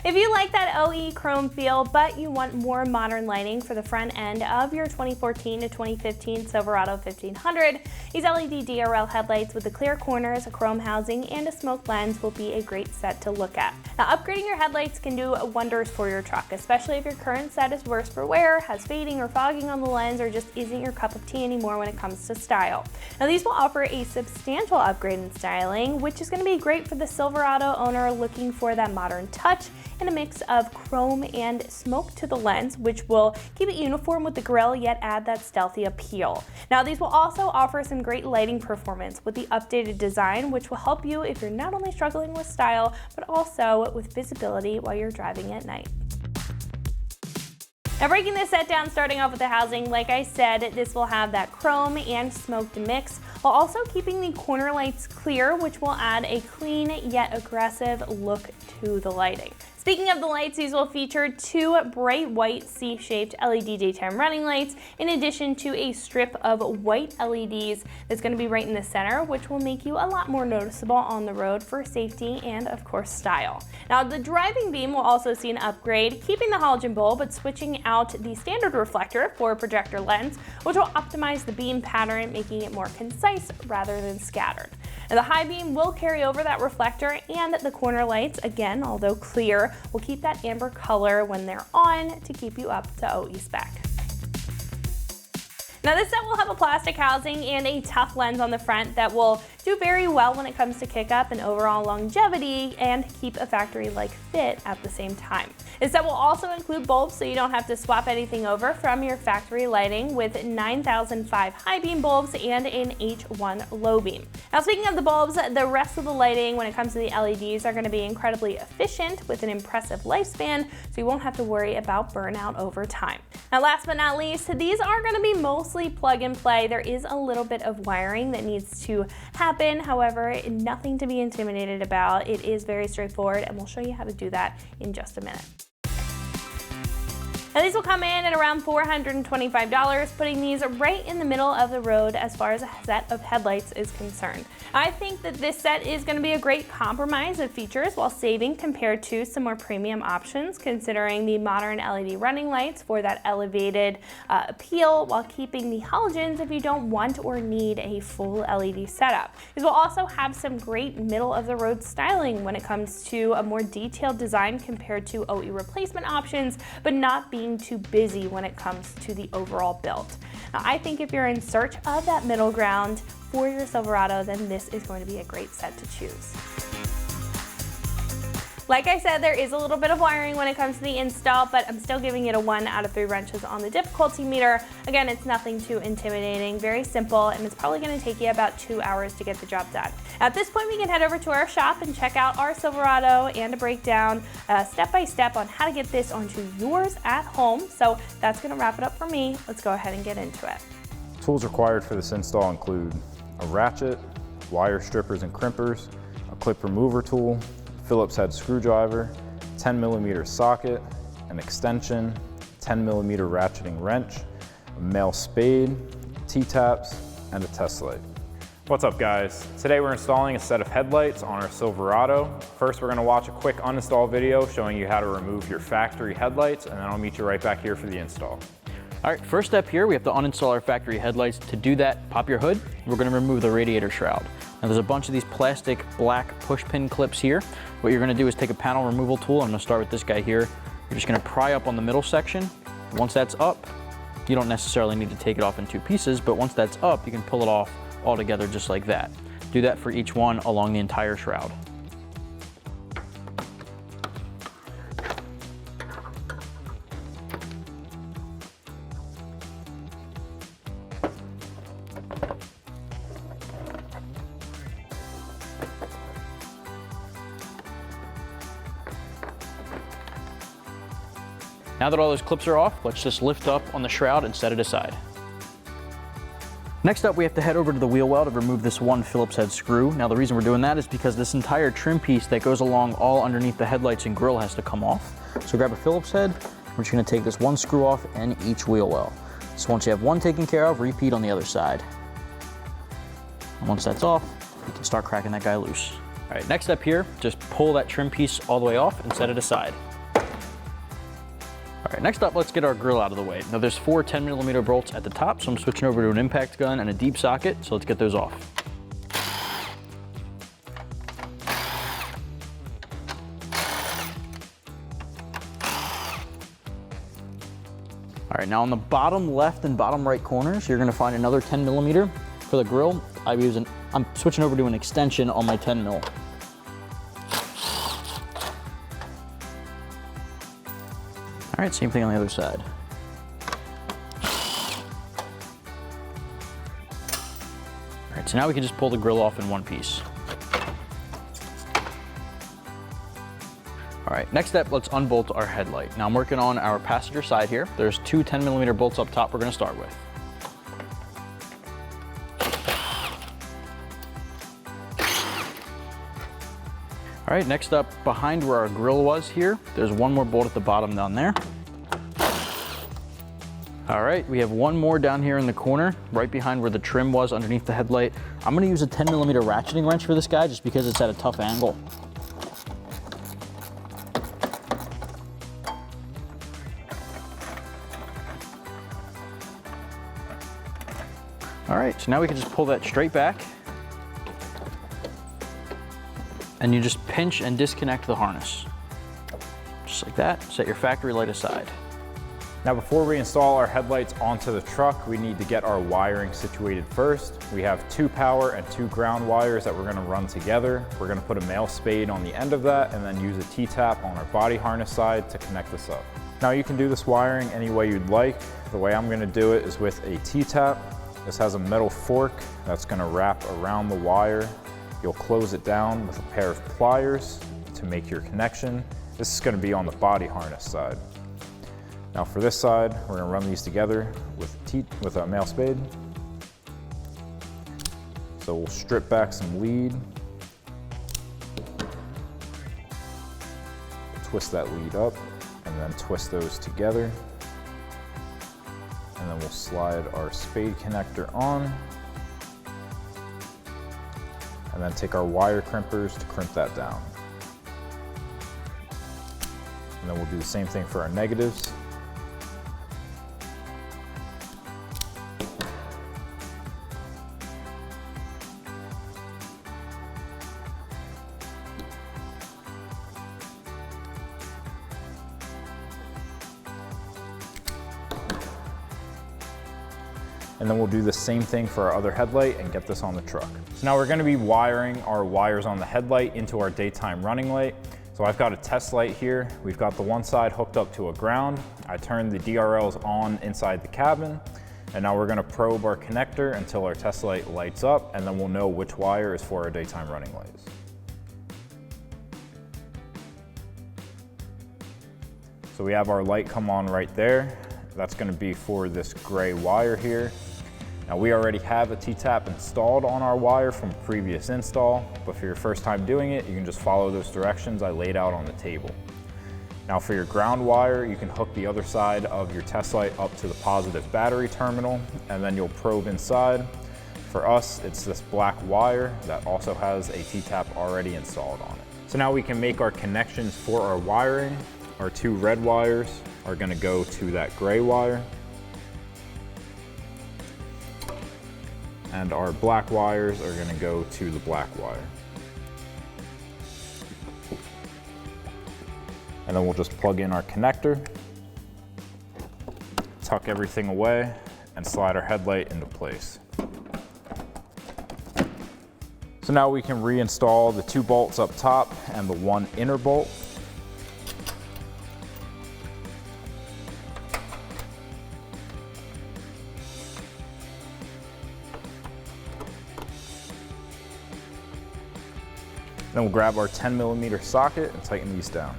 If you like that OE chrome feel, but you want more modern lighting for the front end of your 2014 to 2015 Silverado 1500, these LED DRL headlights with the clear corners, a chrome housing, and a smoke lens will be a great set to look at. Now, upgrading your headlights can do wonders for your truck, especially if your current set is worse for wear, has fading or fogging on the lens, or just isn't your cup of tea anymore when it comes to style. Now, these will offer a substantial upgrade in styling, which is going to be great for the Silverado owner looking for that modern touch and a mix of chrome and smoke to the lens, which will keep it uniform with the grille yet add that stealthy appeal. Now, these will also offer some great lighting performance with the updated design, which will help you if you're not only struggling with style, but also with visibility while you're driving at night. Now, breaking this set down, starting off with the housing, like I said, this will have that chrome and smoked mix, while also keeping the corner lights clear, which will add a clean yet aggressive look to the lighting. Speaking of the lights, these will feature two bright white C-shaped LED daytime running lights, in addition to a strip of white LEDs that's going to be right in the center, which will make you a lot more noticeable on the road for safety and, of course, style. Now, the driving beam will also see an upgrade, keeping the halogen bulb, but switching out the standard reflector for a projector lens, which will optimize the beam pattern, making it more concise rather than scattered. Now, the high beam will carry over that reflector, and the corner lights, again, although clear, will keep that amber color when they're on to keep you up to OE spec. Now, this set will have a plastic housing and a tough lens on the front that will do very well when it comes to kick-up and overall longevity and keep a factory-like fit at the same time. This set will also include bulbs, so you don't have to swap anything over from your factory lighting, with 9005 high beam bulbs and an H1 low beam. Now, speaking of the bulbs, the rest of the lighting when it comes to the LEDs are going to be incredibly efficient with an impressive lifespan, so you won't have to worry about burnout over time. Now, last but not least, these are going to be mostly plug and play. There is a little bit of wiring that needs to happen. However, nothing to be intimidated about. It is very straightforward, and we'll show you how to do that in just a minute. Now, these will come in at around $425, putting these right in the middle of the road as far as a set of headlights is concerned. I think that this set is going to be a great compromise of features while saving compared to some more premium options, considering the modern LED running lights for that elevated appeal, while keeping the halogens if you don't want or need a full LED setup. These will also have some great middle of the road styling when it comes to a more detailed design compared to OE replacement options, but not being too busy when it comes to the overall build. Now, I think if you're in search of that middle ground for your Silverado, then this is going to be a great set to choose. Like I said, there is a little bit of wiring when it comes to the install, but I'm still giving it a 1 out of 3 wrenches on the difficulty meter. Again, it's nothing too intimidating, very simple, and it's probably going to take you about 2 hours to get the job done. At this point, we can head over to our shop and check out our Silverado and a breakdown step-by-step on how to get this onto yours at home. So that's going to wrap it up for me. Let's go ahead and get into it. Tools required for this install include a ratchet, wire strippers and crimpers, a clip remover tool, Phillips head screwdriver, 10mm socket, an extension, 10mm ratcheting wrench, a male spade, T-taps, and a test light. What's up, guys? Today we're installing a set of headlights on our Silverado. First, we're going to watch a quick uninstall video showing you how to remove your factory headlights, and then I'll meet you right back here for the install. All right, first step here, we have to uninstall our factory headlights. To do that, pop your hood. We're going to remove the radiator shroud. Now, there's a bunch of these plastic black push pin clips here. What you're going to do is take a panel removal tool. I'm going to start with this guy here. You're just going to pry up on the middle section. Once that's up, you don't necessarily need to take it off in 2 pieces, but once that's up, you can pull it off all together just like that. Do that for each one along the entire shroud. Now that all those clips are off, let's just lift up on the shroud and set it aside. Next up, we have to head over to the wheel well to remove this one Phillips head screw. Now, the reason we're doing that is because this entire trim piece that goes along all underneath the headlights and grille has to come off. So grab a Phillips head. We're just going to take this one screw off in each wheel well. So once you have one taken care of, repeat on the other side. And once that's off, you can start cracking that guy loose. All right, next up here, just pull that trim piece all the way off and set it aside. right, next up, let's get our grill out of the way. Now there's 4 10mm bolts at the top, so I'm switching over to an impact gun and a deep socket, so let's get those off. All right, now on the bottom left and bottom right corners, you're gonna find another 10mm. For the grill, I'm switching over to an extension on my 10mm. All right, same thing on the other side. All right, so now we can just pull the grill off in one piece. All right, next step, let's unbolt our headlight. Now I'm working on our passenger side here. There's 2 10mm bolts up top we're gonna start with. All right, next up, behind where our grill was here, there's one more bolt at the bottom down there. All right, we have one more down here in the corner, right behind where the trim was underneath the headlight. I'm gonna use a 10mm ratcheting wrench for this guy just because it's at a tough angle. All right, so now we can just pull that straight back. And you just pinch and disconnect the harness. Just like that, set your factory light aside. Now before we install our headlights onto the truck, we need to get our wiring situated first. We have 2 power and 2 ground wires that we're gonna run together. We're gonna put a male spade on the end of that and then use a T-tap on our body harness side to connect this up. Now you can do this wiring any way you'd like. The way I'm gonna do it is with a T-tap. This has a metal fork that's gonna wrap around the wire. You'll close it down with a pair of pliers to make your connection. This is gonna be on the body harness side. Now for this side, we're gonna run these together with a male spade. So we'll strip back some lead. Twist that lead up and then twist those together. And then we'll slide our spade connector on. And then take our wire crimpers to crimp that down. And then we'll do the same thing for our negatives. And then we'll do the same thing for our other headlight and get this on the truck. So now we're gonna be wiring our wires on the headlight into our daytime running light. So I've got a test light here. We've got the one side hooked up to a ground. I turned the DRLs on inside the cabin. And now we're gonna probe our connector until our test light lights up, and then we'll know which wire is for our daytime running lights. So we have our light come on right there. That's gonna be for this gray wire here. Now we already have a T-tap installed on our wire from a previous install, but for your first time doing it, you can just follow those directions I laid out on the table. Now for your ground wire, you can hook the other side of your test light up to the positive battery terminal, and then you'll probe inside. For us, it's this black wire that also has a T-tap already installed on it. So now we can make our connections for our wiring. Our 2 red wires are gonna go to that gray wire. And our black wires are gonna go to the black wire. And then we'll just plug in our connector, tuck everything away, and slide our headlight into place. So now we can reinstall the 2 bolts up top and the 1 inner bolt. Then we'll grab our 10mm socket and tighten these down.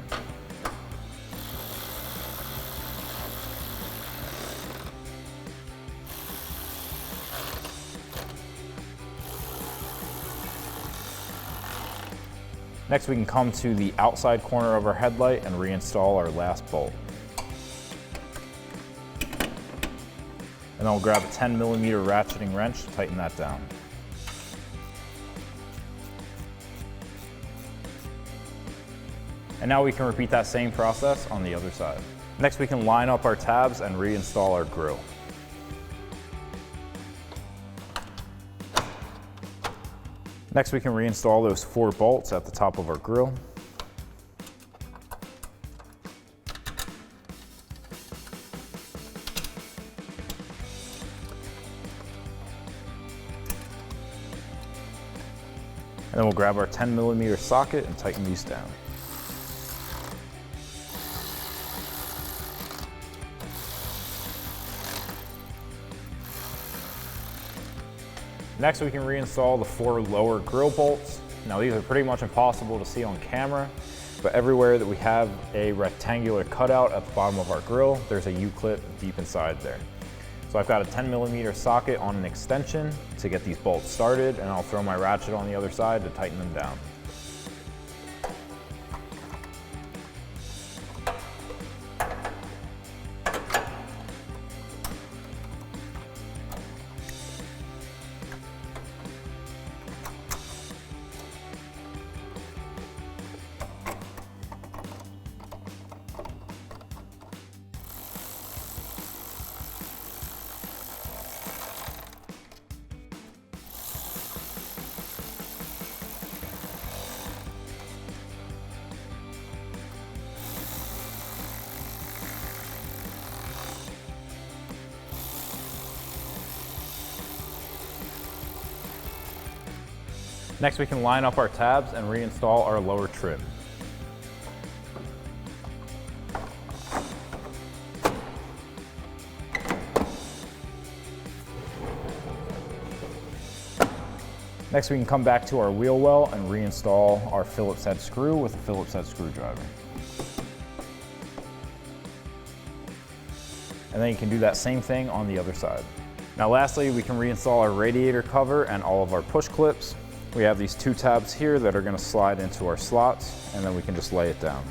Next, we can come to the outside corner of our headlight and reinstall our last bolt. And then we'll grab a 10mm ratcheting wrench to tighten that down. And now we can repeat that same process on the other side. Next, we can line up our tabs and reinstall our grille. Next, we can reinstall those 4 bolts at the top of our grille. And then we'll grab our 10mm socket and tighten these down. Next, we can reinstall the 4 lower grille bolts. Now, these are pretty much impossible to see on camera, but everywhere that we have a rectangular cutout at the bottom of our grille, there's a U-clip deep inside there. So I've got a 10mm socket on an extension to get these bolts started, and I'll throw my ratchet on the other side to tighten them down. Next, we can line up our tabs and reinstall our lower trim. Next, we can come back to our wheel well and reinstall our Phillips head screw with a Phillips head screwdriver. And then you can do that same thing on the other side. Now lastly, we can reinstall our radiator cover and all of our push clips. We have these 2 tabs here that are going to slide into our slots, and then we can just lay it down.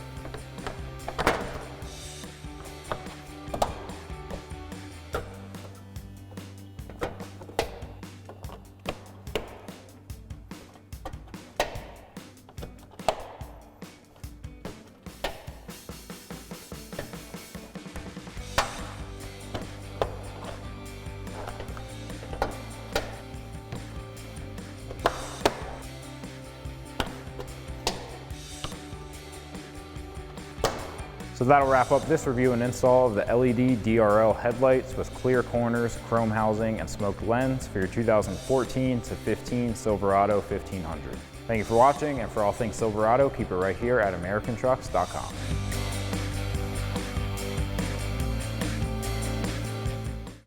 So that'll wrap up this review and install of the LED DRL headlights with clear corners, chrome housing, and smoked lens for your 2014 to 15 Silverado 1500. Thank you for watching, and for all things Silverado, keep it right here at AmericanTrucks.com.